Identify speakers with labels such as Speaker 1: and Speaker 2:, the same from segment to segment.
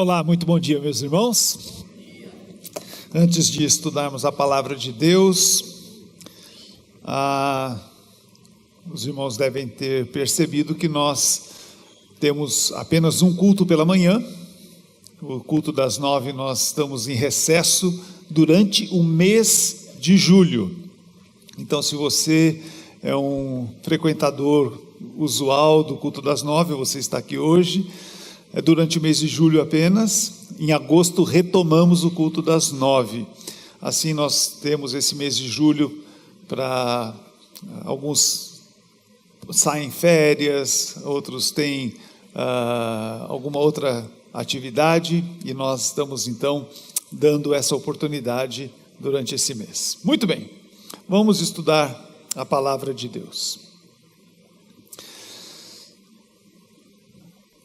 Speaker 1: Olá, muito bom dia, meus irmãos. Antes de estudarmos a palavra de Deus, os irmãos devem ter percebido que nós temos apenas um culto pela manhã. O culto das 9, nós estamos em recesso durante o mês de julho. Então, se você é um frequentador usual do culto das 9, você está aqui hoje, é durante o mês de julho apenas. Em agosto retomamos o culto das 9. Assim nós temos esse mês de julho para alguns saem férias, outros têm alguma outra atividade, e nós estamos então dando essa oportunidade durante esse mês. Muito bem, vamos estudar a palavra de Deus.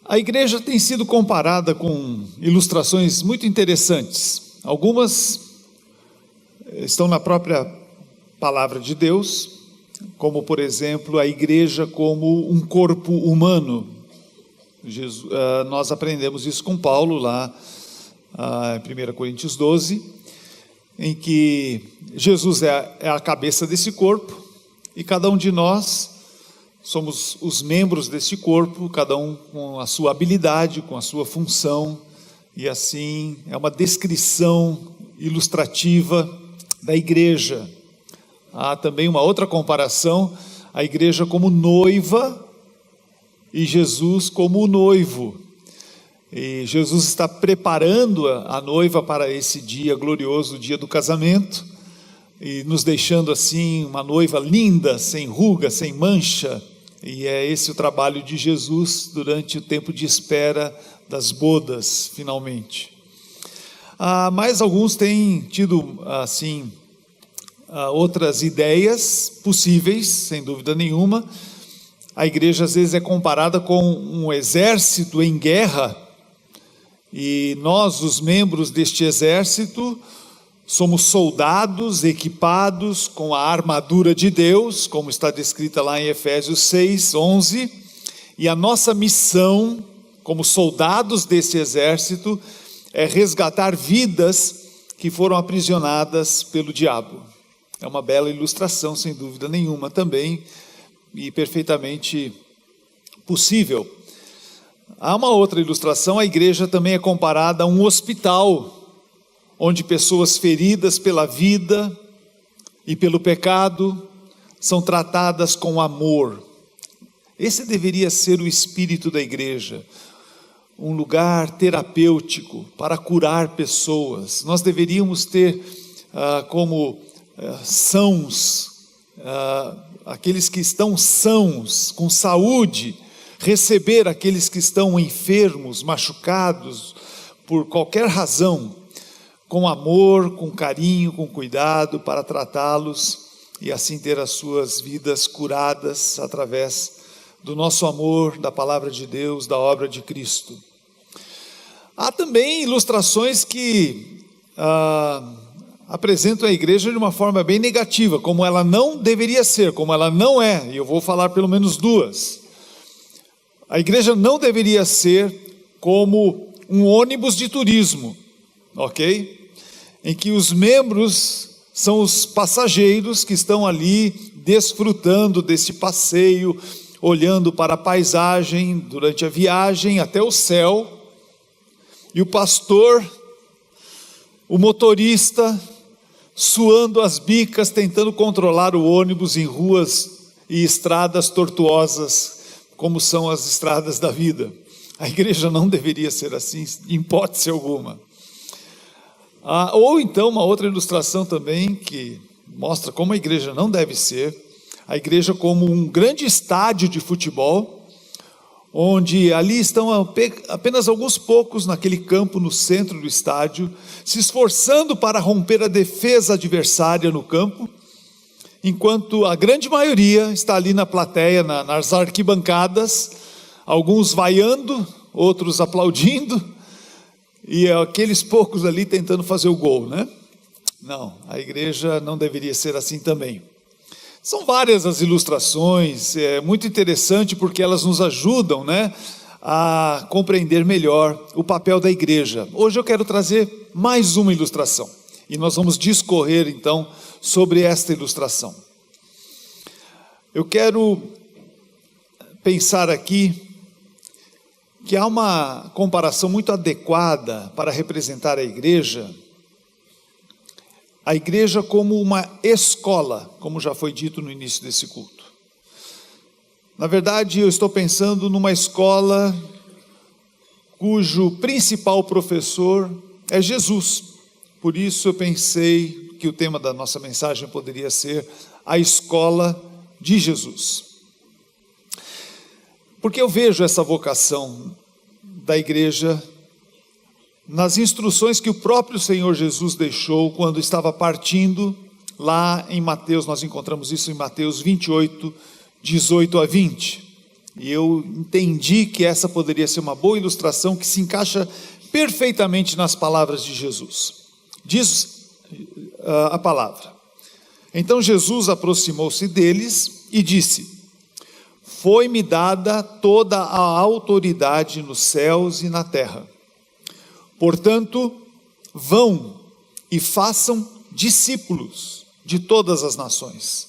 Speaker 1: A igreja tem sido comparada com ilustrações muito interessantes. Algumas estão na própria palavra de Deus, como por exemplo a igreja como um corpo humano. Nós aprendemos isso com Paulo lá em 1 Coríntios 12, em que Jesus é a cabeça desse corpo e cada um de nós somos os membros desse corpo, cada um com a sua habilidade, com a sua função, e assim é uma descrição ilustrativa da igreja. Há também uma outra comparação, a igreja como noiva e Jesus como o noivo. E Jesus está preparando a noiva para esse dia glorioso, o dia do casamento, e nos deixando assim uma noiva linda, sem ruga, sem mancha. E é esse o trabalho de Jesus durante o tempo de espera das bodas, finalmente. Mas alguns têm tido, assim, outras ideias possíveis, sem dúvida nenhuma. A igreja às vezes é comparada com um exército em guerra, e nós, os membros deste exército, somos soldados equipados com a armadura de Deus, como está descrita lá em Efésios 6:11, e a nossa missão, como soldados desse exército, é resgatar vidas que foram aprisionadas pelo diabo. É uma bela ilustração, sem dúvida nenhuma, também, e perfeitamente possível. Há uma outra ilustração, a igreja também é comparada a um hospital, onde pessoas feridas pela vida e pelo pecado são tratadas com amor. Esse deveria ser o espírito da igreja, um lugar terapêutico para curar pessoas. Nós deveríamos ter como sãos, aqueles que estão sãos, com saúde, receber aqueles que estão enfermos, machucados, por qualquer razão, com amor, com carinho, com cuidado, para tratá-los e assim ter as suas vidas curadas através do nosso amor, da palavra de Deus, da obra de Cristo. Há também ilustrações que apresentam a igreja de uma forma bem negativa, como ela não deveria ser, como ela não é, e eu vou falar pelo menos duas. A igreja não deveria ser como um ônibus de turismo, ok? Em que os membros são os passageiros que estão ali desfrutando desse passeio, olhando para a paisagem durante a viagem até o céu, e o pastor, o motorista, suando as bicas, tentando controlar o ônibus em ruas e estradas tortuosas, como são as estradas da vida. A igreja não deveria ser assim, em hipótese alguma. Ou então uma outra ilustração também que mostra como a igreja não deve ser, a igreja como um grande estádio de futebol, onde ali estão apenas alguns poucos naquele campo no centro do estádio, se esforçando para romper a defesa adversária no campo, enquanto a grande maioria está ali na plateia, nas arquibancadas, alguns vaiando, outros aplaudindo, e aqueles poucos ali tentando fazer o gol, né? Não, a igreja não deveria ser assim também. São várias as ilustrações, é muito interessante porque elas nos ajudam, né, a compreender melhor o papel da igreja. Hoje eu quero trazer mais uma ilustração e nós vamos discorrer então sobre esta ilustração. Eu quero pensar aqui que há uma comparação muito adequada para representar a igreja como uma escola, como já foi dito no início desse culto. Na verdade, eu estou pensando numa escola cujo principal professor é Jesus. Por isso eu pensei que o tema da nossa mensagem poderia ser a escola de Jesus. Porque eu vejo essa vocação da igreja nas instruções que o próprio Senhor Jesus deixou quando estava partindo lá em Mateus. Nós encontramos isso em Mateus 28, 18 a 20. E eu entendi que essa poderia ser uma boa ilustração que se encaixa perfeitamente nas palavras de Jesus. Diz a palavra: então Jesus aproximou-se deles e disse: foi-me dada toda a autoridade nos céus e na terra. Portanto, vão e façam discípulos de todas as nações,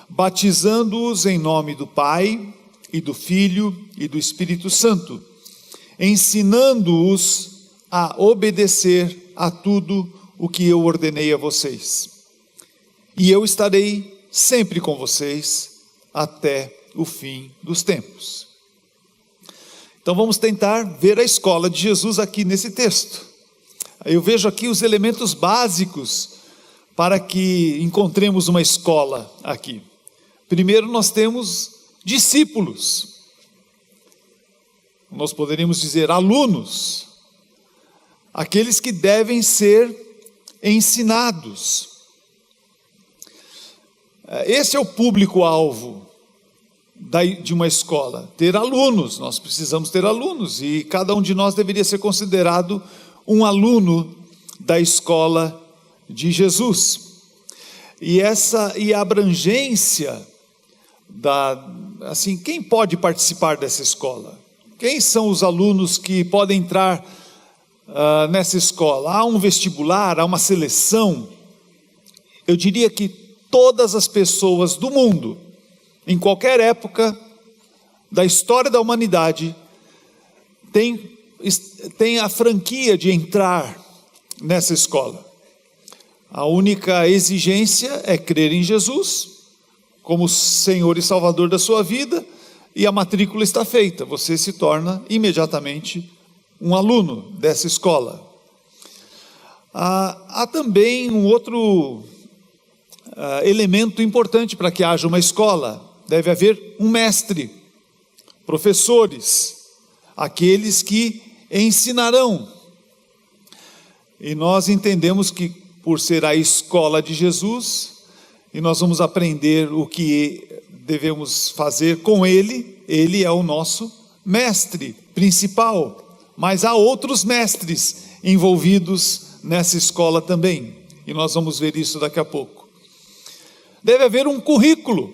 Speaker 1: batizando-os em nome do Pai e do Filho e do Espírito Santo, ensinando-os a obedecer a tudo o que eu ordenei a vocês. E eu estarei sempre com vocês até o fim dos tempos. Então vamos tentar ver a escola de Jesus aqui nesse texto. Eu vejo aqui os elementos básicos para que encontremos uma escola aqui. Primeiro nós temos discípulos. Nós poderíamos dizer alunos. Aqueles que devem ser ensinados. Esse é o público-alvo de uma escola, ter alunos. Nós precisamos ter alunos e cada um de nós deveria ser considerado um aluno da escola de Jesus. E a abrangência quem pode participar dessa escola? Quem são os alunos que podem entrar nessa escola? Há um vestibular, há uma seleção? Eu diria que todas as pessoas do mundo, em qualquer época da história da humanidade, tem a franquia de entrar nessa escola. A única exigência é crer em Jesus como Senhor e Salvador da sua vida, e a matrícula está feita. Você se torna imediatamente um aluno dessa escola. Há também um outro elemento importante para que haja uma escola. Deve haver um mestre, professores, aqueles que ensinarão. E nós entendemos que por ser a escola de Jesus, e nós vamos aprender o que devemos fazer com ele. Ele é o nosso mestre principal, mas há outros mestres envolvidos nessa escola também, e nós vamos ver isso daqui a pouco. Deve haver um currículo,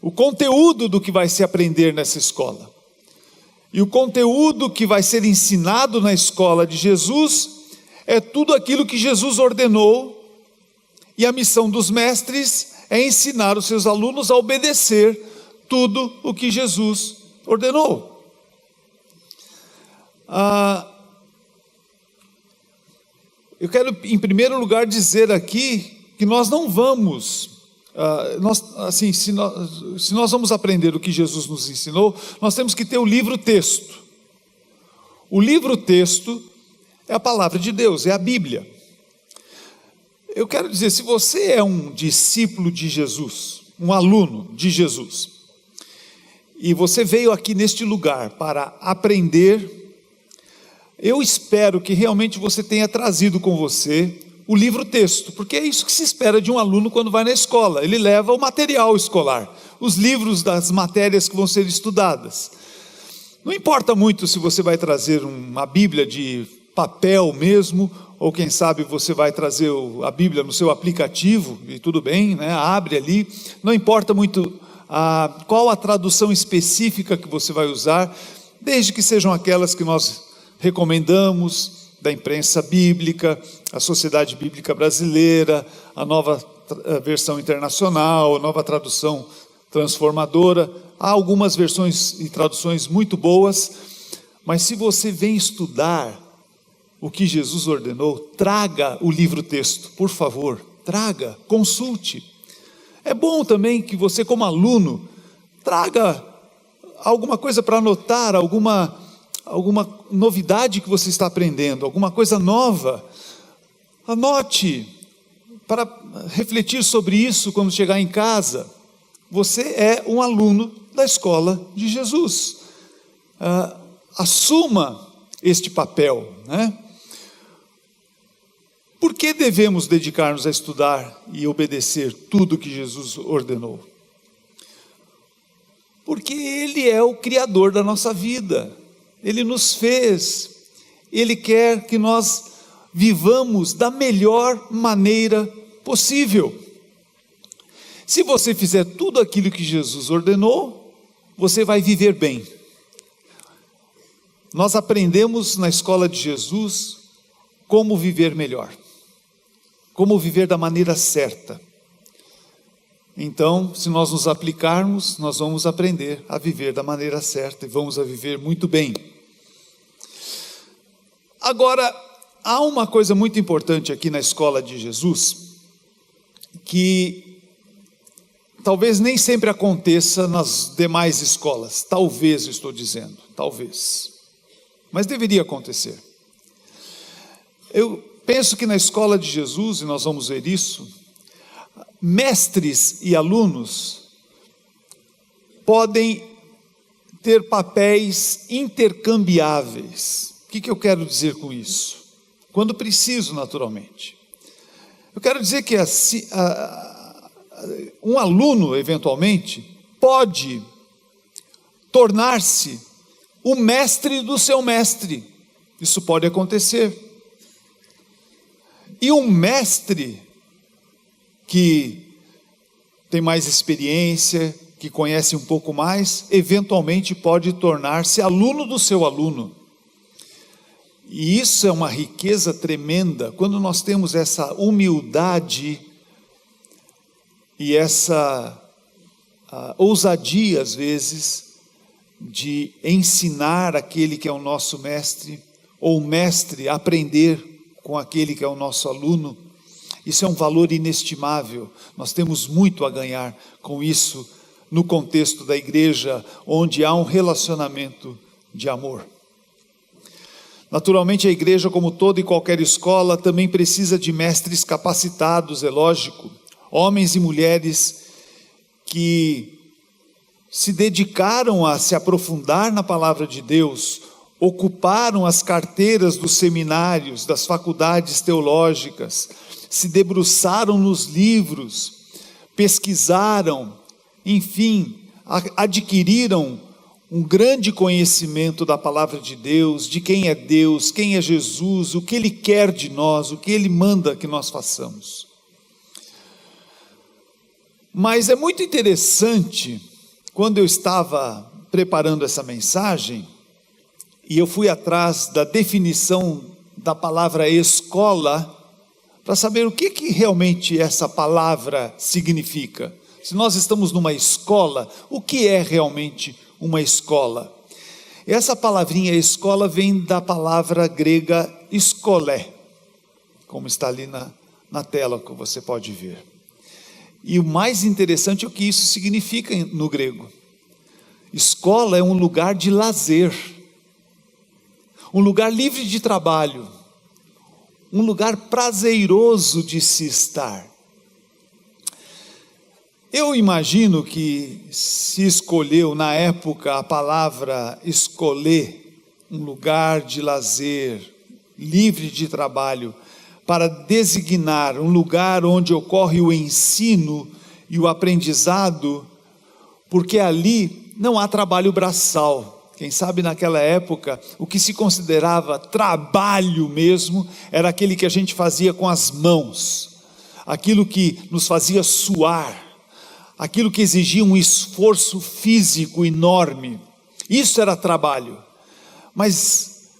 Speaker 1: o conteúdo do que vai se aprender nessa escola. E o conteúdo que vai ser ensinado na escola de Jesus é tudo aquilo que Jesus ordenou, e a missão dos mestres é ensinar os seus alunos a obedecer tudo o que Jesus ordenou. Eu quero, em primeiro lugar, dizer aqui que nós não vamos, se nós vamos aprender o que Jesus nos ensinou, nós temos que ter o livro-texto. O livro-texto é a palavra de Deus, é a Bíblia. Eu quero dizer, se você é um discípulo de Jesus, um aluno de Jesus, e você veio aqui neste lugar para aprender, eu espero que realmente você tenha trazido com você o livro-texto, porque é isso que se espera de um aluno quando vai na escola. Ele leva o material escolar, os livros das matérias que vão ser estudadas. Não importa muito se você vai trazer uma Bíblia de papel mesmo, ou quem sabe você vai trazer a Bíblia no seu aplicativo, e tudo bem, né? Abre ali. Não importa muito qual a tradução específica que você vai usar. desde que sejam aquelas que nós recomendamos, da imprensa bíblica, a Sociedade Bíblica Brasileira, a Nova Versão Internacional, a Nova Tradução Transformadora. Há algumas versões e traduções muito boas, mas se você vem estudar o que Jesus ordenou, traga o livro-texto, por favor, traga, consulte. É bom também que você, como aluno, traga alguma coisa para anotar, alguma novidade que você está aprendendo, alguma coisa nova. Anote para refletir sobre isso quando chegar em casa. Você é um aluno da escola de Jesus. Assuma este papel, né? Por que devemos dedicar-nos a estudar e obedecer tudo que Jesus ordenou? Porque Ele é o Criador da nossa vida. Ele nos fez. Ele quer que nós vivamos da melhor maneira possível. Se você fizer tudo aquilo que Jesus ordenou, você vai viver bem. Nós aprendemos na escola de Jesus como viver melhor, como viver da maneira certa. Então, se nós nos aplicarmos, nós vamos aprender a viver da maneira certa e vamos a viver muito bem. Agora, há uma coisa muito importante aqui na escola de Jesus, que talvez nem sempre aconteça nas demais escolas. Talvez, eu estou dizendo, talvez. Mas deveria acontecer. Eu penso que na escola de Jesus, e nós vamos ver isso, mestres e alunos podem ter papéis intercambiáveis. O que eu quero dizer com isso? Quando preciso, naturalmente. Eu quero dizer que um aluno, eventualmente, pode tornar-se o mestre do seu mestre. Isso pode acontecer. E um mestre que tem mais experiência, que conhece um pouco mais, eventualmente pode tornar-se aluno do seu aluno. E isso é uma riqueza tremenda, quando nós temos essa humildade e essa ousadia, às vezes, de ensinar aquele que é o nosso mestre, ou o mestre aprender com aquele que é o nosso aluno. Isso é um valor inestimável. Nós temos muito a ganhar com isso no contexto da igreja, onde há um relacionamento de amor. Naturalmente, a igreja, como toda e qualquer escola, também precisa de mestres capacitados, é lógico, homens e mulheres que se dedicaram a se aprofundar na palavra de Deus, ocuparam as carteiras dos seminários, das faculdades teológicas, se debruçaram nos livros, pesquisaram, enfim, adquiriram um grande conhecimento da palavra de Deus, de quem é Deus, quem é Jesus, o que Ele quer de nós, o que Ele manda que nós façamos. Mas é muito interessante, quando eu estava preparando essa mensagem, e eu fui atrás da definição da palavra escola, para saber o que realmente essa palavra significa. Se nós estamos numa escola, o que é realmente uma escola? Essa palavrinha escola vem da palavra grega eskolé, como está ali na tela que você pode ver. E o mais interessante é o que isso significa no grego. Escola é um lugar de lazer, um lugar livre de trabalho, um lugar prazeroso de se estar. Eu imagino que se escolheu na época a palavra escolher, um lugar de lazer, livre de trabalho, para designar um lugar onde ocorre o ensino e o aprendizado, porque ali não há trabalho braçal. Quem sabe naquela época, o que se considerava trabalho mesmo, era aquele que a gente fazia com as mãos, aquilo que nos fazia suar, aquilo que exigia um esforço físico enorme. Isso era trabalho. Mas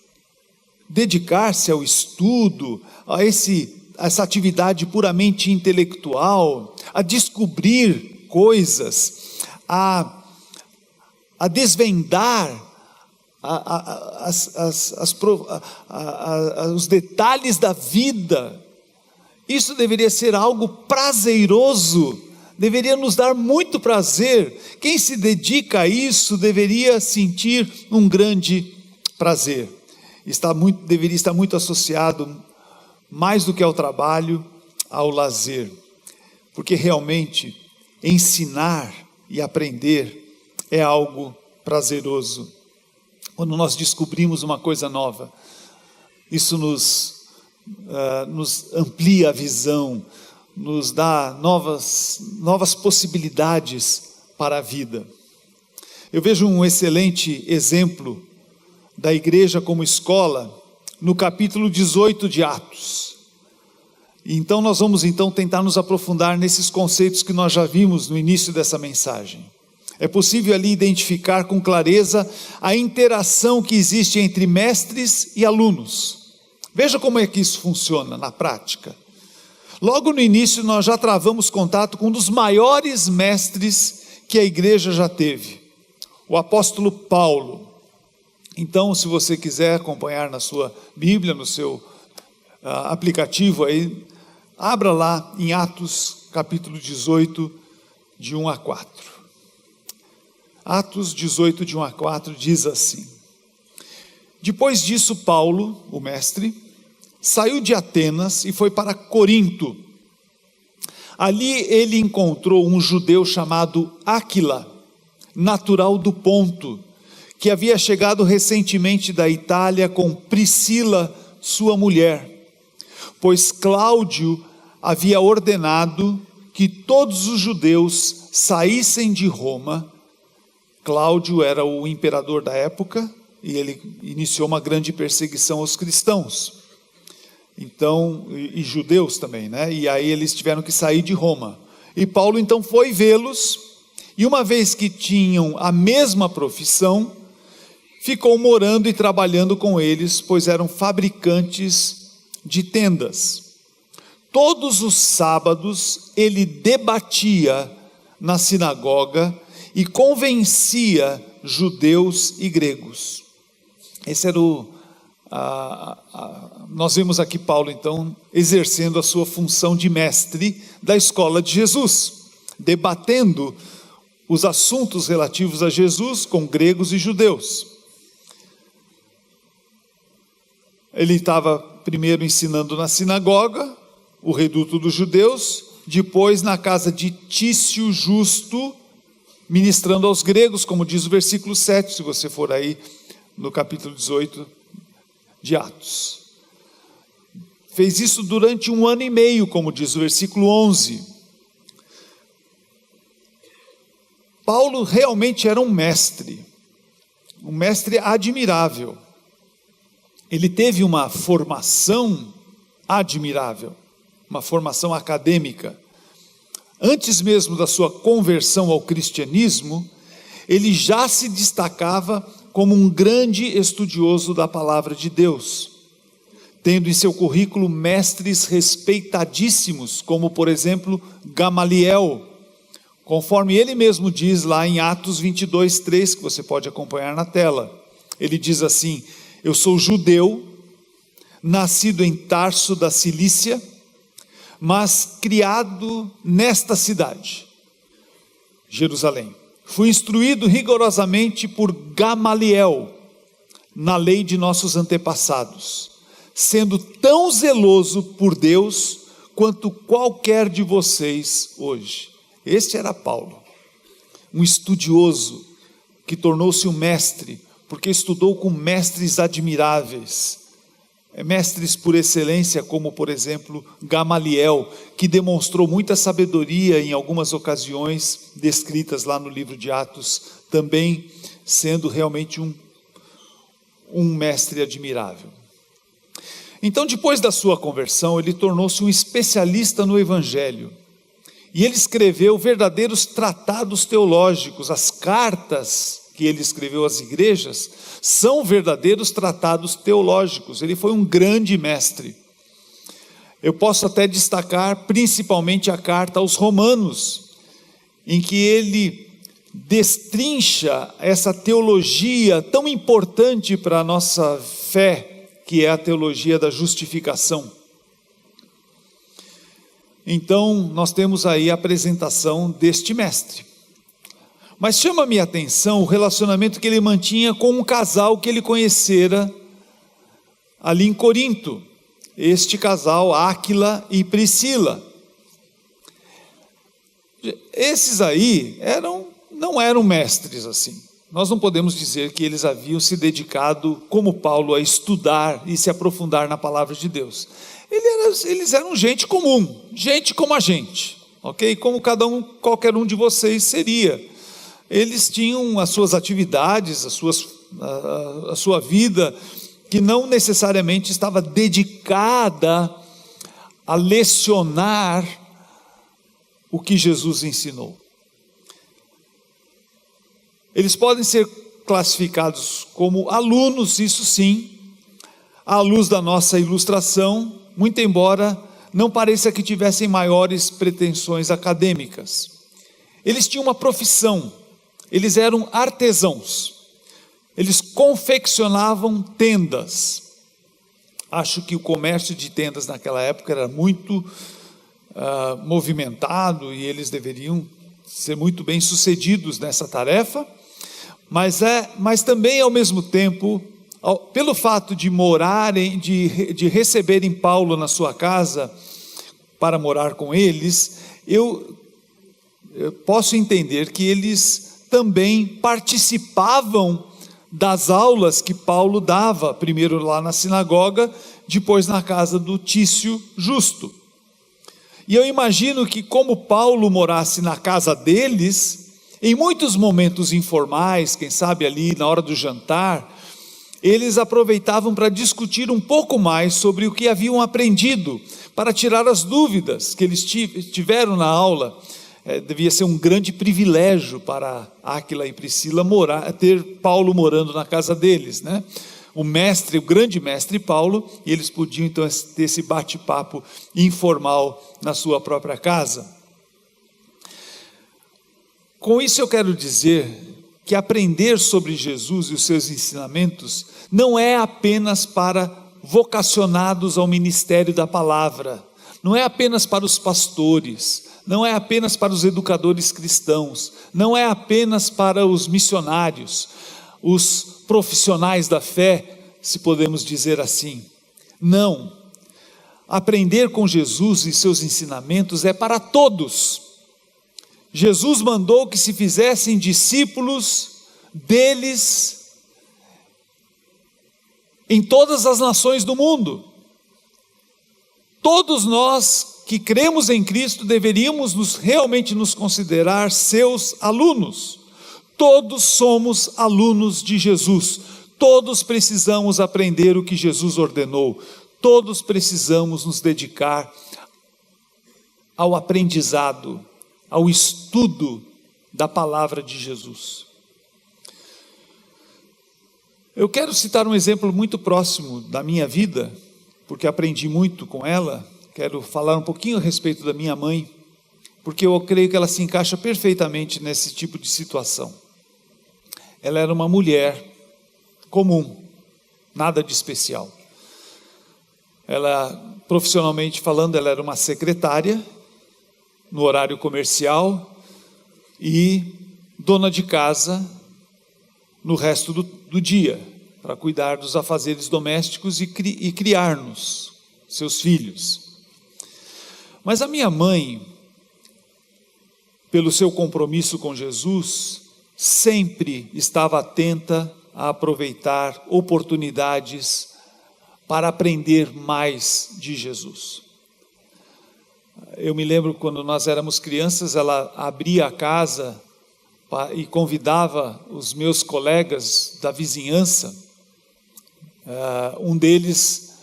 Speaker 1: dedicar-se ao estudo, a essa atividade puramente intelectual, a descobrir coisas, a desvendar os detalhes da vida, isso deveria ser algo prazeroso, deveria nos dar muito prazer. Quem se dedica a isso deveria sentir um grande prazer. Deveria estar muito associado, mais do que ao trabalho, ao lazer, porque realmente ensinar e aprender é algo prazeroso. Quando nós descobrimos uma coisa nova, isso nos amplia a visão, nos dá novas possibilidades para a vida. Eu vejo um excelente exemplo da igreja como escola no capítulo 18 de Atos. Então nós vamos tentar nos aprofundar nesses conceitos que nós já vimos no início dessa mensagem. É possível ali identificar com clareza a interação que existe entre mestres e alunos. Veja como é que isso funciona na prática. Logo no início nós já travamos contato com um dos maiores mestres que a igreja já teve, o apóstolo Paulo. Então, se você quiser acompanhar na sua Bíblia, no seu aplicativo aí, abra lá em Atos capítulo 18, de 1 a 4. Atos 18, de 1 a 4, diz assim: Depois disso, Paulo, o mestre, saiu de Atenas e foi para Corinto. Ali ele encontrou um judeu chamado Áquila, natural do Ponto, que havia chegado recentemente da Itália com Priscila, sua mulher, pois Cláudio havia ordenado que todos os judeus saíssem de Roma. Cláudio era o imperador da época e ele iniciou uma grande perseguição aos cristãos. Então, e judeus também, né? E aí eles tiveram que sair de Roma. E Paulo então foi vê-los, e uma vez que tinham a mesma profissão, ficou morando e trabalhando com eles, pois eram fabricantes de tendas. Todos os sábados ele debatia na sinagoga e convencia judeus e gregos. Esse era nós vemos aqui Paulo então exercendo a sua função de mestre da escola de Jesus, debatendo os assuntos relativos a Jesus com gregos e judeus. Ele estava primeiro ensinando na sinagoga, o reduto dos judeus, depois na casa de Tício Justo, ministrando aos gregos, como diz o versículo 7, se você for aí no capítulo 18 de Atos. Fez isso durante 1 ano e meio, como diz o versículo 11. Paulo realmente era um mestre admirável. Ele teve uma formação admirável, uma formação acadêmica. Antes mesmo da sua conversão ao cristianismo, ele já se destacava como um grande estudioso da palavra de Deus, tendo em seu currículo mestres respeitadíssimos, como por exemplo Gamaliel, conforme ele mesmo diz lá em Atos 22, 3, que você pode acompanhar na tela. Ele diz assim: eu sou judeu, nascido em Tarso da Cilícia, mas criado nesta cidade, Jerusalém. Fui instruído rigorosamente por Gamaliel na lei de nossos antepassados, sendo tão zeloso por Deus quanto qualquer de vocês hoje. Este era Paulo, um estudioso que tornou-se um mestre, porque estudou com mestres admiráveis, mestres por excelência, como por exemplo Gamaliel, que demonstrou muita sabedoria em algumas ocasiões descritas lá no livro de Atos, também sendo realmente um mestre admirável. Então, depois da sua conversão, ele tornou-se um especialista no Evangelho, e ele escreveu verdadeiros tratados teológicos, as cartas que ele escreveu às igrejas são verdadeiros tratados teológicos. Ele foi um grande mestre. Eu posso até destacar principalmente a carta aos Romanos, em que ele destrincha essa teologia tão importante para a nossa fé, que é a teologia da justificação. Então, nós temos aí a apresentação deste mestre. Mas chama a minha atenção o relacionamento que ele mantinha com um casal que ele conhecera ali em Corinto. Este casal, Áquila e Priscila. Esses aí não eram mestres assim. Nós não podemos dizer que eles haviam se dedicado, como Paulo, a estudar e se aprofundar na palavra de Deus. Eles eram gente comum, gente como a gente, ok? Como qualquer um de vocês seria. Eles tinham as suas atividades, a sua vida, que não necessariamente estava dedicada a lecionar o que Jesus ensinou. Eles podem ser classificados como alunos, isso sim, à luz da nossa ilustração, muito embora não pareça que tivessem maiores pretensões acadêmicas. Eles tinham uma profissão, eles eram artesãos, eles confeccionavam tendas. Acho que o comércio de tendas naquela época era muito movimentado e eles deveriam ser muito bem sucedidos nessa tarefa, mas também ao mesmo tempo, pelo fato de morarem, de receberem Paulo na sua casa para morar com eles, eu posso entender que eles também participavam das aulas que Paulo dava, primeiro lá na sinagoga, depois na casa do Tício Justo. E eu imagino que, como Paulo morasse na casa deles, em muitos momentos informais, quem sabe ali na hora do jantar, eles aproveitavam para discutir um pouco mais sobre o que haviam aprendido, para tirar as dúvidas que eles tiveram na aula. Devia ser um grande privilégio para Áquila e Priscila ter Paulo morando na casa deles, né? O grande mestre Paulo, e eles podiam então ter esse bate-papo informal na sua própria casa. Com isso eu quero dizer que aprender sobre Jesus e os seus ensinamentos não é apenas para vocacionados ao ministério da palavra, não é apenas para os pastores, não é apenas para os educadores cristãos, não é apenas para os missionários, os profissionais da fé, se podemos dizer assim. Não, aprender com Jesus e seus ensinamentos é para todos. Jesus mandou que se fizessem discípulos deles em todas as nações do mundo. Todos nós que cremos em Cristo deveríamos realmente nos considerar seus alunos. Todos somos alunos de Jesus. Todos precisamos aprender o que Jesus ordenou. Todos precisamos nos dedicar ao aprendizado, ao estudo da palavra de Jesus. Eu quero citar um exemplo muito próximo da minha vida, porque aprendi muito com ela. Quero falar um pouquinho a respeito da minha mãe, porque eu creio que ela se encaixa perfeitamente nesse tipo de situação. Ela era uma mulher comum, nada de especial. Ela, profissionalmente falando, ela era uma secretária no horário comercial e dona de casa no resto do dia, para cuidar dos afazeres domésticos e criar-nos, seus filhos. Mas a minha mãe, pelo seu compromisso com Jesus, sempre estava atenta a aproveitar oportunidades para aprender mais de Jesus. Eu me lembro quando nós éramos crianças, ela abria a casa e convidava os meus colegas da vizinhança. Um deles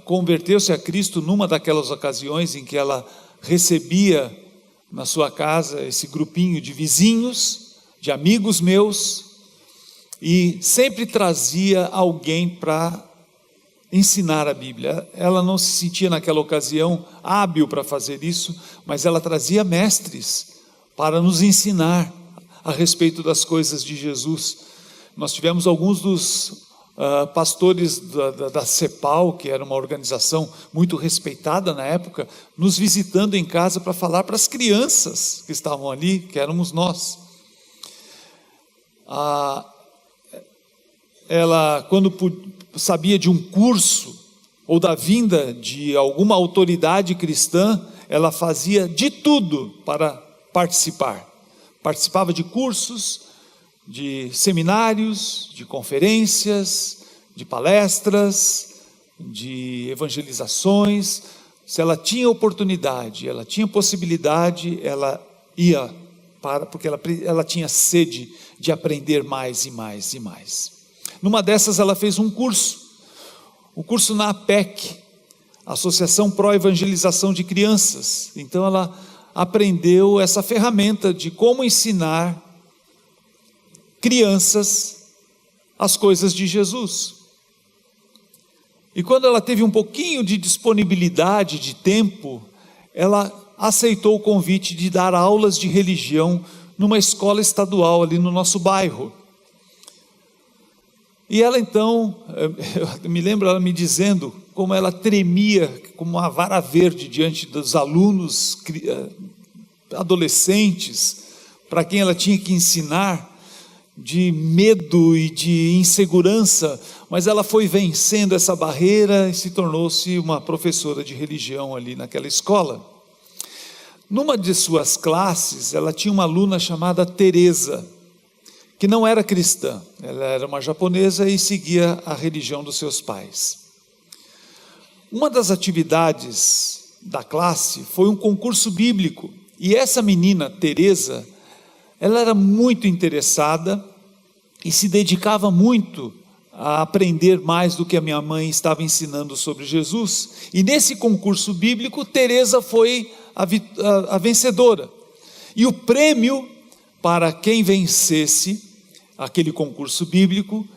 Speaker 1: converteu-se a Cristo numa daquelas ocasiões em que ela recebia na sua casa esse grupinho de vizinhos, de amigos meus, e sempre trazia alguém para ensinar a Bíblia. Ela não se sentia naquela ocasião hábil para fazer isso, mas ela trazia mestres para nos ensinar a respeito das coisas de Jesus. Nós tivemos alguns dos pastores da CEPAL, que era uma organização muito respeitada na época, nos visitando em casa para falar para as crianças que estavam ali, que éramos nós. Ela, quando sabia de um curso ou da vinda de alguma autoridade cristã, ela fazia de tudo para participar. Participava de cursos, de seminários, de conferências, de palestras, de evangelizações. Se ela tinha oportunidade, ela tinha possibilidade, ela ia porque ela tinha sede de aprender mais e mais e mais. Numa dessas ela fez um curso na APEC, Associação Pró-Evangelização de Crianças. Então ela aprendeu essa ferramenta de como ensinar crianças as coisas de Jesus. E quando ela teve um pouquinho de disponibilidade de tempo, ela aceitou o convite de dar aulas de religião numa escola estadual ali no nosso bairro. E ela então, eu me lembro ela me dizendo como ela tremia como uma vara verde diante dos alunos, adolescentes, para quem ela tinha que ensinar, de medo e de insegurança, mas ela foi vencendo essa barreira e se tornou-se uma professora de religião ali naquela escola. Numa de suas classes, ela tinha uma aluna chamada Teresa, que não era cristã, ela era uma japonesa e seguia a religião dos seus pais. Uma das atividades da classe foi um concurso bíblico, e essa menina, Teresa, ela era muito interessada e se dedicava muito a aprender mais do que a minha mãe estava ensinando sobre Jesus, e nesse concurso bíblico, Teresa foi a vencedora, e o prêmio para quem vencesse aquele concurso bíblico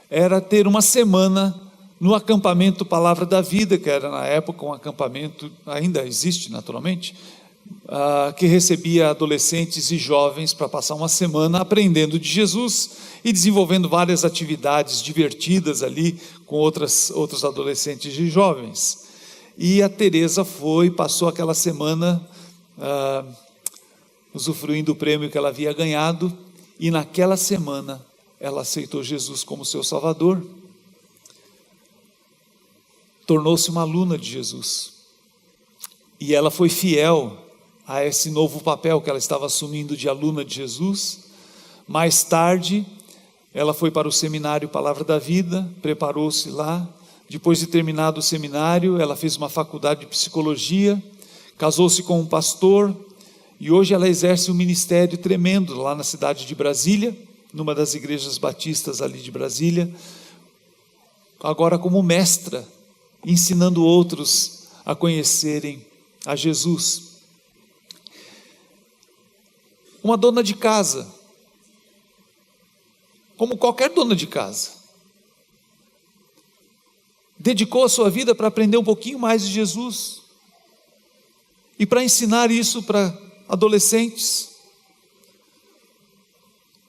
Speaker 1: era ter uma semana no acampamento Palavra da Vida, que era na época um acampamento, ainda existe naturalmente, que recebia adolescentes e jovens para passar uma semana aprendendo de Jesus e desenvolvendo várias atividades divertidas ali com outros adolescentes e jovens. E a Teresa passou aquela semana usufruindo do prêmio que ela havia ganhado, e naquela semana ela aceitou Jesus como seu Salvador, tornou-se uma aluna de Jesus, e ela foi fiel a esse novo papel que ela estava assumindo de aluna de Jesus. Mais tarde, ela foi para o seminário Palavra da Vida, preparou-se lá. Depois de terminado o seminário, ela fez uma faculdade de psicologia, casou-se com um pastor, e hoje ela exerce um ministério tremendo lá na cidade de Brasília, numa das igrejas batistas ali de Brasília, agora como mestra, ensinando outros a conhecerem a Jesus. Uma dona de casa, como qualquer dona de casa, dedicou a sua vida para aprender um pouquinho mais de Jesus e para ensinar isso para adolescentes,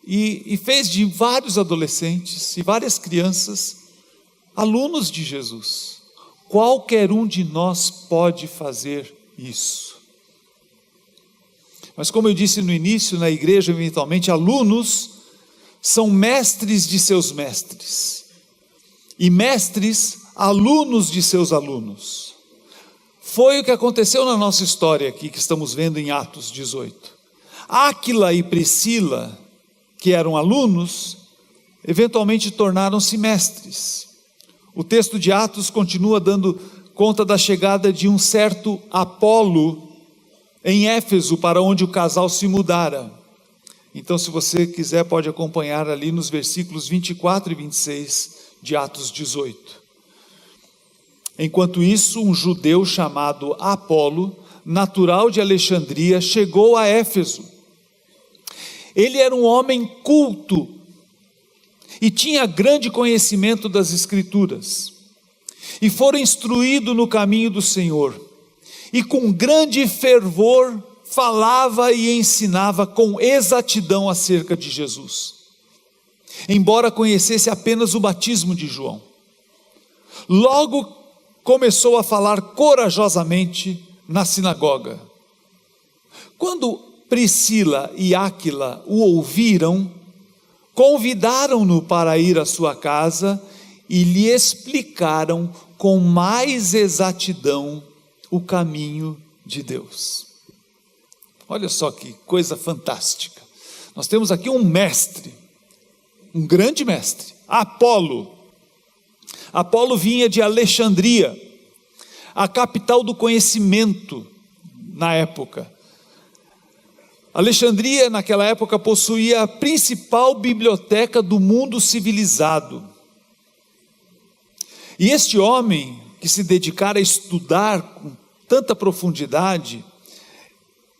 Speaker 1: e fez de vários adolescentes e várias crianças alunos de Jesus. Qualquer um de nós pode fazer isso. Mas como eu disse no início, na igreja, eventualmente, alunos são mestres de seus mestres, e mestres, alunos de seus alunos. Foi o que aconteceu na nossa história aqui, que estamos vendo em Atos 18. Áquila e Priscila, que eram alunos, eventualmente tornaram-se mestres. O texto de Atos continua dando conta da chegada de um certo Apolo em Éfeso, para onde o casal se mudara. Então, se você quiser, pode acompanhar ali nos versículos 24 e 26 de Atos 18. Enquanto isso, um judeu chamado Apolo, natural de Alexandria, chegou a Éfeso. Ele era um homem culto e tinha grande conhecimento das Escrituras, e fora instruído no caminho do Senhor, e com grande fervor falava e ensinava com exatidão acerca de Jesus, embora conhecesse apenas o batismo de João. Logo começou a falar corajosamente na sinagoga. Quando Priscila e Áquila o ouviram, convidaram-no para ir à sua casa e lhe explicaram com mais exatidão o caminho de Deus. Olha só que coisa fantástica. Nós temos aqui um mestre, um grande mestre, Apolo. Apolo vinha de Alexandria, a capital do conhecimento na época. Alexandria, naquela época, possuía a principal biblioteca do mundo civilizado. E este homem, que se dedicara a estudar com tanta profundidade,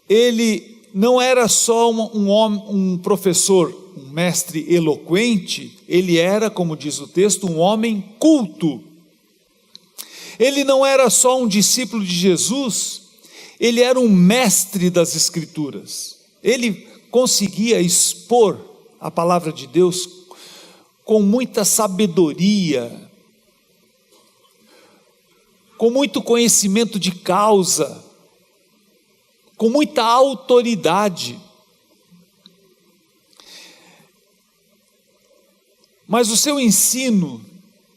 Speaker 1: ele não era só um professor, um mestre eloquente, ele era, como diz o texto, um homem culto. Ele não era só um discípulo de Jesus, ele era um mestre das Escrituras. Ele conseguia expor a palavra de Deus com muita sabedoria, com muito conhecimento de causa, com muita autoridade. Mas o seu ensino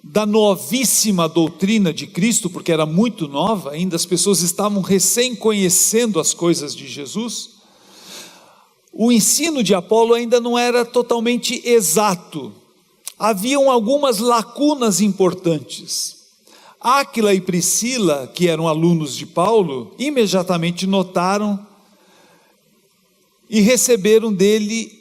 Speaker 1: da novíssima doutrina de Cristo, porque era muito nova, ainda as pessoas estavam recém conhecendo as coisas de Jesus, o ensino de Apolo ainda não era totalmente exato, haviam algumas lacunas importantes. Áquila e Priscila, que eram alunos de Paulo, imediatamente notaram e receberam deles,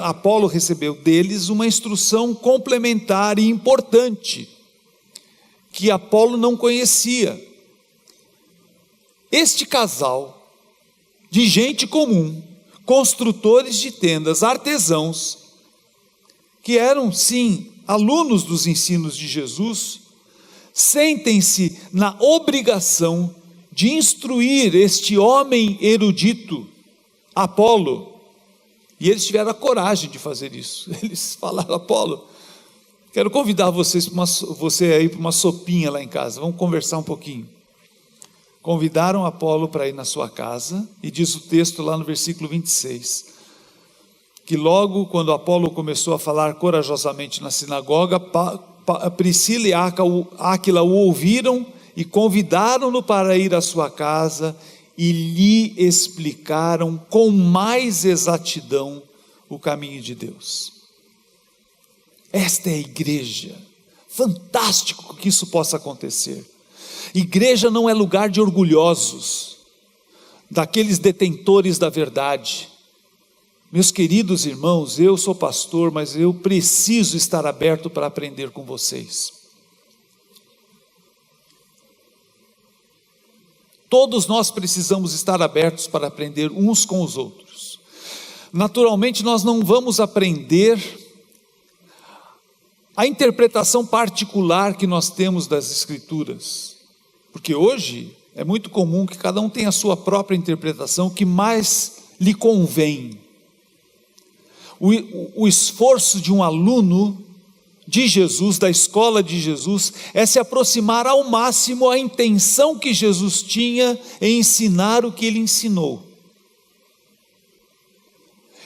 Speaker 1: Apolo recebeu deles uma instrução complementar e importante, que Apolo não conhecia. Este casal de gente comum, construtores de tendas, artesãos, que eram sim alunos dos ensinos de Jesus, sentem-se na obrigação de instruir este homem erudito, Apolo, e eles tiveram a coragem de fazer isso. Eles falaram: Apolo, quero convidar você aí para uma sopinha lá em casa, vamos conversar um pouquinho. Convidaram Apolo para ir na sua casa, e diz o texto lá no versículo 26, que logo quando Apolo começou a falar corajosamente na sinagoga, Priscila e Áquila o ouviram e convidaram-no para ir à sua casa e lhe explicaram com mais exatidão o caminho de Deus. Esta é a igreja. Fantástico que isso possa acontecer. Igreja não é lugar de orgulhosos, daqueles detentores da verdade. Meus queridos irmãos, eu sou pastor, mas eu preciso estar aberto para aprender com vocês. Todos nós precisamos estar abertos para aprender uns com os outros. Naturalmente, nós não vamos aprender a interpretação particular que nós temos das Escrituras, porque hoje é muito comum que cada um tenha a sua própria interpretação que mais lhe convém. O esforço de um aluno de Jesus, da escola de Jesus, é se aproximar ao máximo à intenção que Jesus tinha em ensinar o que ele ensinou,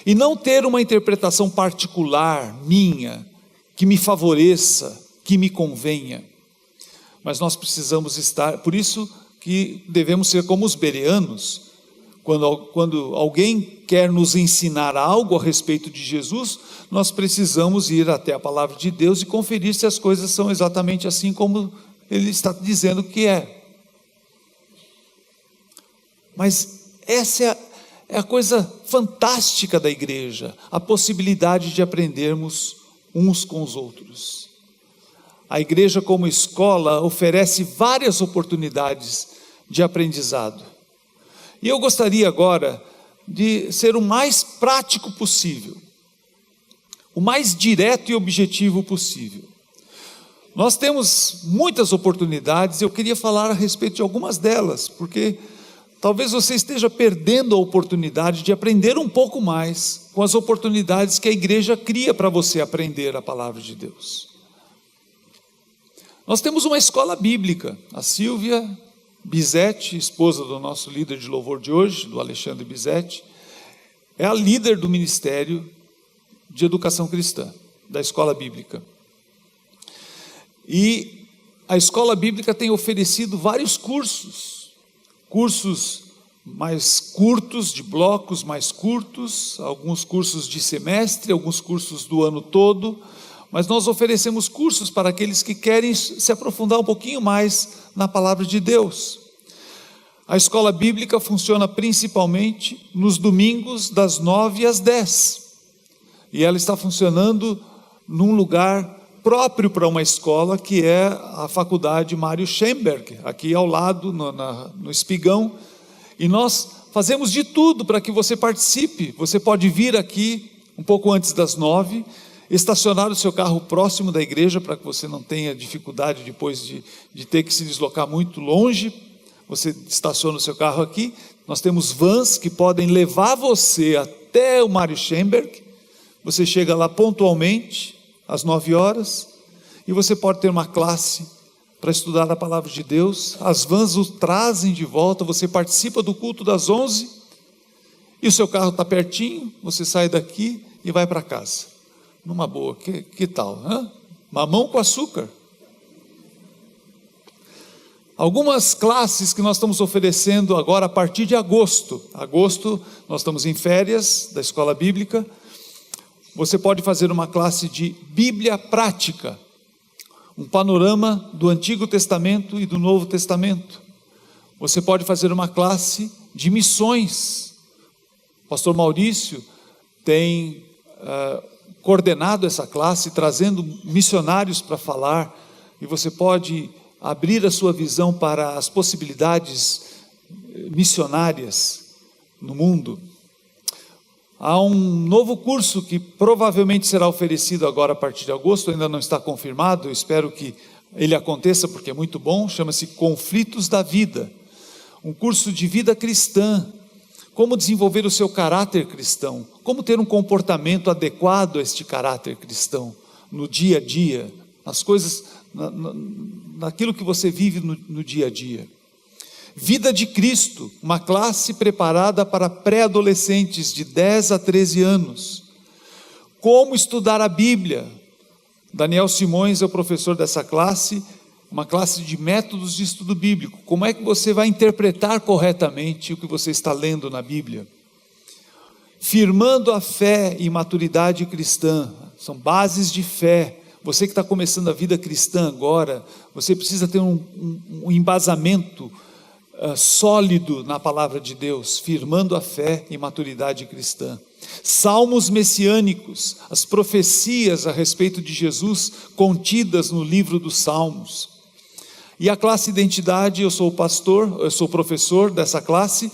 Speaker 1: e não ter uma interpretação particular minha, que me favoreça, que me convenha. Mas nós precisamos estar, por isso que devemos ser como os bereanos. Quando alguém quer nos ensinar algo a respeito de Jesus, nós precisamos ir até a palavra de Deus e conferir se as coisas são exatamente assim como ele está dizendo que é. Mas essa é a coisa fantástica da igreja, a possibilidade de aprendermos uns com os outros. A igreja, como escola, oferece várias oportunidades de aprendizado. E eu gostaria agora de ser o mais prático possível, o mais direto e objetivo possível. Nós temos muitas oportunidades, eu queria falar a respeito de algumas delas, porque talvez você esteja perdendo a oportunidade de aprender um pouco mais com as oportunidades que a igreja cria para você aprender a palavra de Deus. Nós temos uma escola bíblica, a Silvia Bizetti, esposa do nosso líder de louvor de hoje, do Alexandre Bizetti, é a líder do Ministério de Educação Cristã, da escola bíblica. E a escola bíblica tem oferecido vários cursos mais curtos, de blocos mais curtos, alguns cursos de semestre, alguns cursos do ano todo, mas nós oferecemos cursos para aqueles que querem se aprofundar um pouquinho mais na palavra de Deus. A escola bíblica funciona principalmente nos domingos das 9 às 10, e ela está funcionando num lugar próprio para uma escola, que é a faculdade Mário Schemberg, aqui ao lado, no Espigão, e nós fazemos de tudo para que você participe. Você pode vir aqui um pouco antes das 9, estacionar o seu carro próximo da igreja, para que você não tenha dificuldade depois de ter que se deslocar muito longe. Você estaciona o seu carro aqui, nós temos vans que podem levar você até o Mário Schemberg, você chega lá pontualmente, às 9 horas, e você pode ter uma classe para estudar a palavra de Deus. As vans o trazem de volta, você participa do culto das 11, e o seu carro está pertinho, você sai daqui e vai para casa, numa boa. Que tal? Mamão com açúcar. Algumas classes que nós estamos oferecendo agora a partir de agosto, nós estamos em férias da escola bíblica. Você pode fazer uma classe de Bíblia prática, um panorama do Antigo Testamento e do Novo Testamento. Você pode fazer uma classe de missões. O pastor Maurício tem coordenado essa classe, trazendo missionários para falar, e você pode abrir a sua visão para as possibilidades missionárias no mundo. Há um novo curso que provavelmente será oferecido agora a partir de agosto, ainda não está confirmado, eu espero que ele aconteça porque é muito bom, chama-se Conflitos da Vida, um curso de vida cristã, como desenvolver o seu caráter cristão, como ter um comportamento adequado a este caráter cristão, no dia a dia, nas coisas, naquilo que você vive no dia a dia. Vida de Cristo, uma classe preparada para pré-adolescentes de 10 a 13 anos. Como estudar a Bíblia. Daniel Simões é o professor dessa classe, uma classe de métodos de estudo bíblico. Como é que você vai interpretar corretamente o que você está lendo na Bíblia? Firmando a fé e maturidade cristã, são bases de fé. Você que está começando a vida cristã agora, você precisa ter um embasamento sólido na palavra de Deus, firmando a fé e maturidade cristã. Salmos messiânicos, as profecias a respeito de Jesus contidas no livro dos Salmos. E a classe identidade, eu sou professor dessa classe.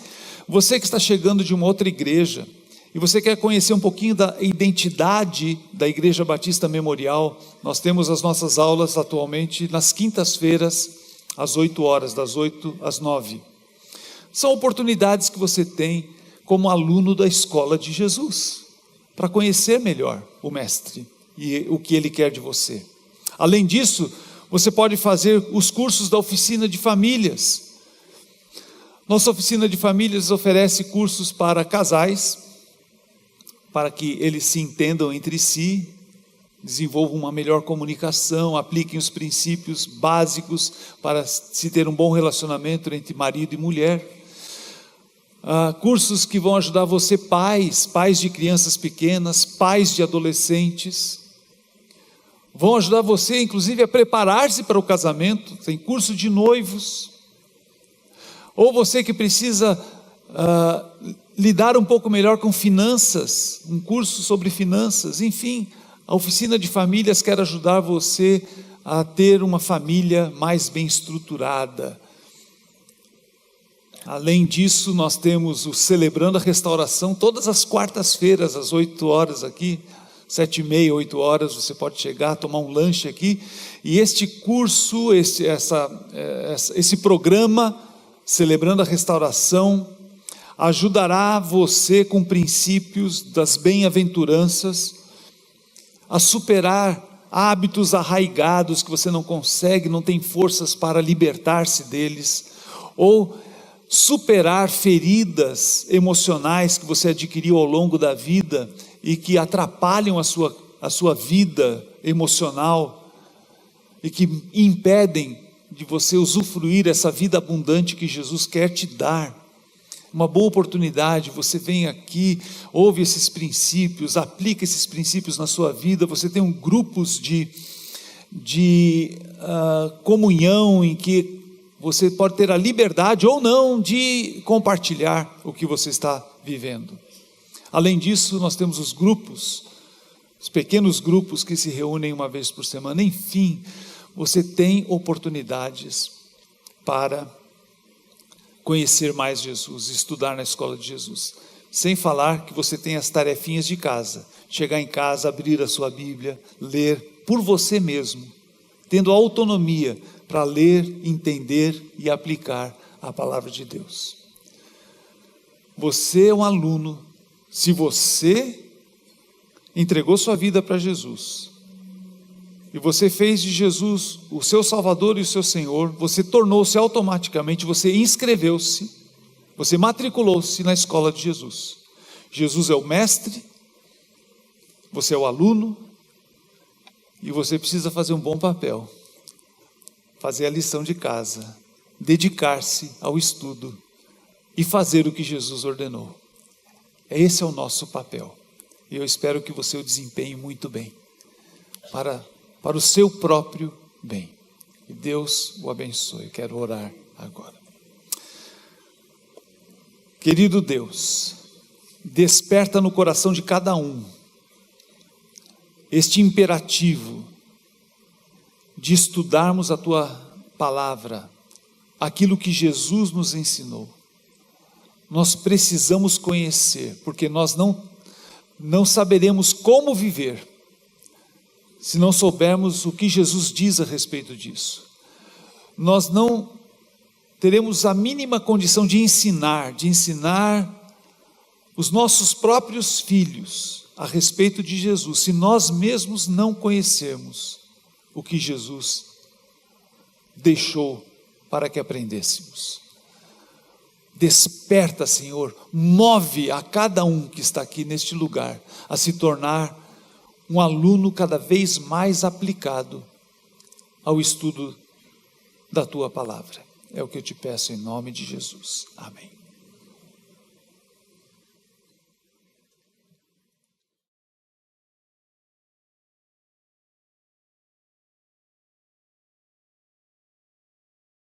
Speaker 1: Você que está chegando de uma outra igreja e você quer conhecer um pouquinho da identidade da Igreja Batista Memorial, nós temos as nossas aulas atualmente nas quintas-feiras, às 8 horas, das 8 às 9. São oportunidades que você tem como aluno da escola de Jesus, para conhecer melhor o Mestre e o que Ele quer de você. Além disso, você pode fazer os cursos da oficina de famílias. Nossa oficina de famílias oferece cursos para casais, para que eles se entendam entre si, desenvolvam uma melhor comunicação, apliquem os princípios básicos para se ter um bom relacionamento entre marido e mulher. Cursos que vão ajudar você, pais de crianças pequenas, pais de adolescentes, vão ajudar você inclusive a preparar-se para o casamento. Tem curso de noivos, ou você que precisa lidar um pouco melhor com finanças, um curso sobre finanças. Enfim, a oficina de famílias quer ajudar você a ter uma família mais bem estruturada. Além disso, nós temos o Celebrando a Restauração, todas as quartas-feiras, às 8 horas aqui, 7h30, 8 horas, você pode chegar, tomar um lanche aqui, e este curso, esse programa, Celebrando a Restauração, ajudará você com princípios das bem-aventuranças, a superar hábitos arraigados que você não consegue, não tem forças para libertar-se deles, ou superar feridas emocionais que você adquiriu ao longo da vida e que atrapalham a sua vida emocional e que impedem de você usufruir essa vida abundante que Jesus quer te dar. Uma boa oportunidade, você vem aqui, ouve esses princípios, aplica esses princípios na sua vida, você tem grupos de comunhão em que você pode ter a liberdade ou não de compartilhar o que você está vivendo. Além disso, nós temos os grupos, os pequenos grupos que se reúnem uma vez por semana. Enfim, você tem oportunidades para conhecer mais Jesus, estudar na escola de Jesus. Sem falar que você tem as tarefinhas de casa, chegar em casa, abrir a sua Bíblia, ler por você mesmo, tendo autonomia para ler, entender e aplicar a palavra de Deus. Você é um aluno, se você entregou sua vida para Jesus, e você fez de Jesus o seu Salvador e o seu Senhor, você tornou-se automaticamente, você inscreveu-se, você matriculou-se na escola de Jesus. Jesus é o mestre, você é o aluno, e você precisa fazer um bom papel, fazer a lição de casa, dedicar-se ao estudo e fazer o que Jesus ordenou. Esse é o nosso papel, e eu espero que você o desempenhe muito bem, para o seu próprio bem. E Deus o abençoe. Quero orar agora. Querido Deus, desperta no coração de cada um este imperativo de estudarmos a Tua palavra, aquilo que Jesus nos ensinou. Nós precisamos conhecer, porque nós não saberemos como viver se não soubermos o que Jesus diz a respeito disso. Nós não teremos a mínima condição de ensinar os nossos próprios filhos a respeito de Jesus, se nós mesmos não conhecermos o que Jesus deixou para que aprendêssemos. Desperta, Senhor, move a cada um que está aqui neste lugar a se tornar um aluno cada vez mais aplicado ao estudo da Tua palavra. É o que eu te peço em nome de Jesus. Amém.